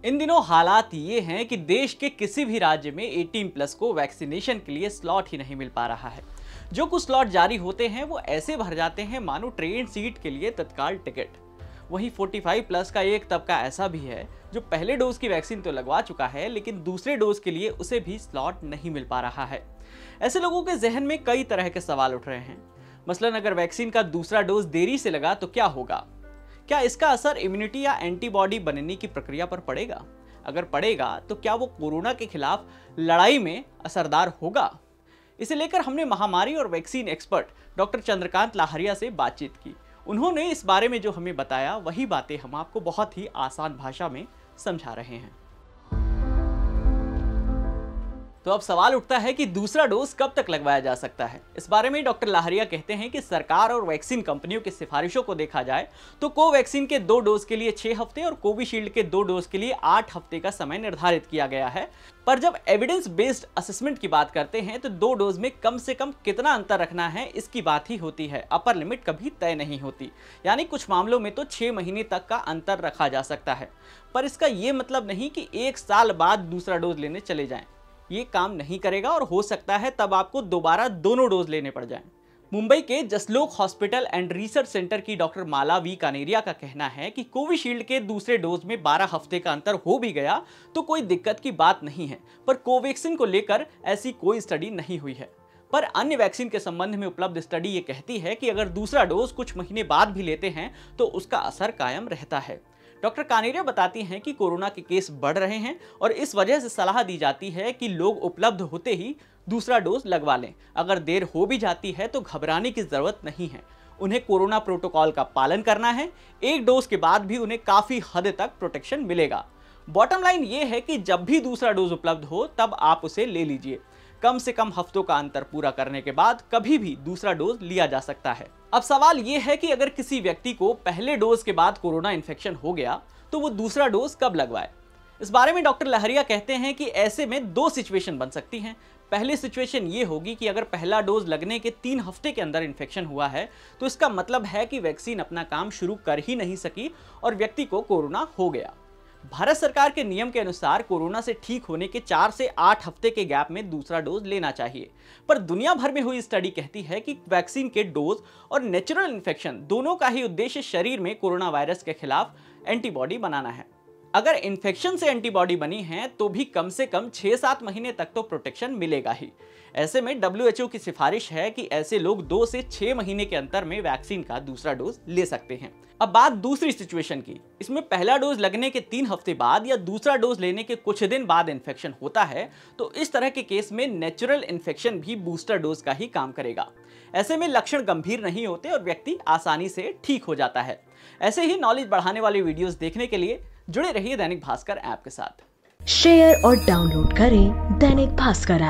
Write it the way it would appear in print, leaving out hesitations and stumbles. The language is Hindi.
इन दिनों हालात ये हैं कि देश के किसी भी राज्य में 18+ को वैक्सीनेशन के लिए स्लॉट ही नहीं मिल पा रहा है। जो कुछ स्लॉट जारी होते हैं वो ऐसे भर जाते हैं मानो ट्रेन सीट के लिए तत्काल टिकट। वहीं 45+ का एक तबका ऐसा भी है जो पहले डोज की वैक्सीन तो लगवा चुका है, लेकिन दूसरे डोज के लिए उसे भी स्लॉट नहीं मिल पा रहा है। ऐसे लोगों के जहन में कई तरह के सवाल उठ रहे हैं। मसलन अगर वैक्सीन का दूसरा डोज देरी से लगा तो क्या होगा? क्या इसका असर इम्यूनिटी या एंटीबॉडी बनने की प्रक्रिया पर पड़ेगा? अगर पड़ेगा तो क्या वो कोरोना के खिलाफ लड़ाई में असरदार होगा? इसे लेकर हमने महामारी और वैक्सीन एक्सपर्ट डॉक्टर चंद्रकांत लाहरिया से बातचीत की। उन्होंने इस बारे में जो हमें बताया वही बातें हम आपको बहुत ही आसान भाषा में समझा रहे हैं। तो अब सवाल उठता है कि दूसरा डोज कब तक लगवाया जा सकता है। इस बारे में डॉक्टर लाहरिया कहते हैं कि सरकार और वैक्सीन कंपनियों की सिफारिशों को देखा जाए तो कोवैक्सीन के 2 डोज के लिए 6 हफ्ते और कोविशील्ड के 2 डोज के लिए 8 हफ्ते का समय निर्धारित किया गया है। पर जब एविडेंस बेस्ड असेसमेंट की बात करते हैं तो 2 डोज में कम से कम कितना अंतर रखना है इसकी बात ही होती है। अपर लिमिट कभी तय नहीं होती, यानी कुछ मामलों में तो 6 महीने तक का अंतर रखा जा सकता है। पर इसका ये मतलब नहीं कि 1 साल बाद दूसरा डोज लेने चले जाएं। ये काम नहीं करेगा और हो सकता है तब आपको दोबारा दोनों डोज लेने पड़ जाएं। मुंबई के Jaslok hospital and research centre की डॉक्टर माला वी कानेरिया का कहना है कि कोविशील्ड के दूसरे डोज में 12 हफ्ते का अंतर हो भी गया तो कोई दिक्कत की बात नहीं है, पर कोवैक्सीन को लेकर ऐसी कोई स्टडी नहीं हुई है। पर अन्य वैक्सीन के संबंध में उपलब्ध स्टडी ये कहती है कि अगर दूसरा डोज कुछ महीने बाद भी लेते हैं तो उसका असर कायम रहता है। डॉक्टर कानेरिया बताती हैं कि कोरोना के केस बढ़ रहे हैं और इस वजह से सलाह दी जाती है कि लोग उपलब्ध होते ही दूसरा डोज लगवा लें। अगर देर हो भी जाती है तो घबराने की जरूरत नहीं है। उन्हें कोरोना प्रोटोकॉल का पालन करना है। 1 डोज के बाद भी उन्हें काफी हद तक प्रोटेक्शन मिलेगा। बॉटम लाइन ये है कि जब भी दूसरा डोज उपलब्ध हो तब आप उसे ले लीजिए। कम से कम हफ्तों का अंतर पूरा करने के बाद कभी भी दूसरा डोज लिया जा सकता है। अब सवाल यह है कि अगर किसी व्यक्ति को पहले डोज के बाद कोरोना इन्फेक्शन हो गया तो वो दूसरा डोज कब लगवाए? इस बारे में डॉक्टर लाहरिया कहते हैं कि ऐसे में 2 सिचुएशन बन सकती हैं। पहली सिचुएशन ये होगी कि अगर पहला डोज लगने के 3 हफ्ते के अंदर इन्फेक्शन हुआ है तो इसका मतलब है कि वैक्सीन अपना काम शुरू कर ही नहीं सकी और व्यक्ति को कोरोना हो गया। भारत सरकार के नियम के अनुसार कोरोना से ठीक होने के 4 से 8 हफ्ते के गैप में दूसरा डोज लेना चाहिए। पर दुनिया भर में हुई स्टडी कहती है कि वैक्सीन के डोज और नेचुरल इन्फेक्शन दोनों का ही उद्देश्य शरीर में कोरोना वायरस के खिलाफ एंटीबॉडी बनाना है। अगर इन्फेक्शन से एंटीबॉडी बनी है तो भी कम से कम 6-7 महीने तक तो प्रोटेक्शन मिलेगा ही। ऐसे में WHO की सिफारिश है कि ऐसे लोग 2 से 6 महीने के अंतर में वैक्सीन का दूसरा डोज ले सकते हैं। अब बात दूसरी सिचुएशन की। इसमें पहला डोज लगने के 3 हफ्ते बाद या दूसरा डोज लेने के कुछ दिन बाद इन्फेक्शन होता है तो इस तरह के केस में नेचुरल इन्फेक्शन भी बूस्टर डोज का ही काम करेगा। ऐसे में लक्षण गंभीर नहीं होते और व्यक्ति आसानी से ठीक हो जाता है। ऐसे ही नॉलेज बढ़ाने वाली वीडियोस देखने के लिए जुड़े रहिए दैनिक भास्कर ऐप के साथ। शेयर और डाउनलोड करें दैनिक भास्कर ऐप।